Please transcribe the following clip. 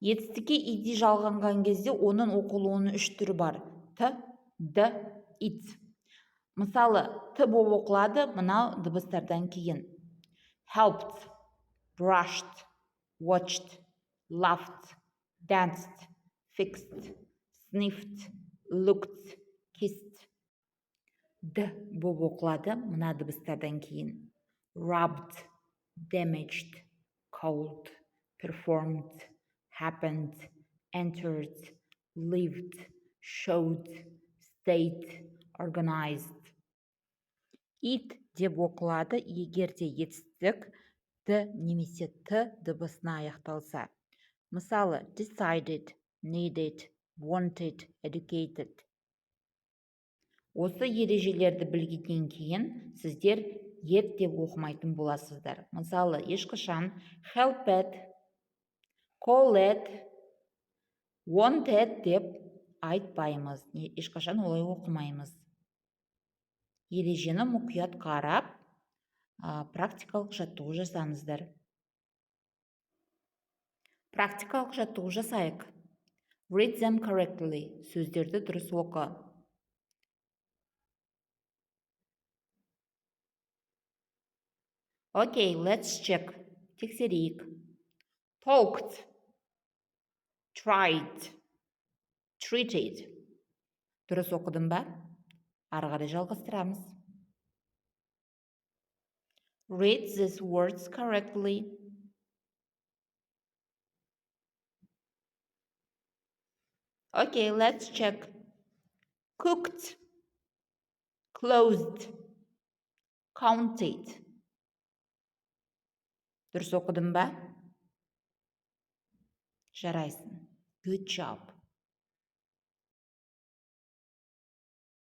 Етістікке иди жалғанған кезде оның оқылуының үш түрі бар. Т, д, ит. Мысалы, т болып оқылады мынау дыбыстардан кейін. Helped, brushed, watched, laughed, danced, fixed, sniffed, looked, kissed. Д болып оқылады мына дыбыстардан кейін. Rubbed, damaged, cold, performed, happened, entered, lived, showed, stayed, organized. It деп оқылады егер де етістік д немесе т дыбысына аяқталса. Мысалы, decided, needed, wanted, educated. Осы ережелерді білгеннен кейін сіздер ет деп оқымайтын боласыздар. Мысалы, ешқашан helped, called, wanted деп айтпаймыз. Ешқашан олай оқымаймыз. Ережені мұқият қарап, практикалық жаттығу жасаңыздар. Практикалық жаттығу жасайық. Read them correctly. Сөздерді дұрыс оқы. Okay, let's check. Тексерейік. Talked, tried, treated. Дұрыс оқыдым ба? Ары қарай жалғастырамыз. Read these words correctly. Okay, let's check. Cooked, closed, counted. Дұрыс оқыдым ба? Жарайсың. Good job.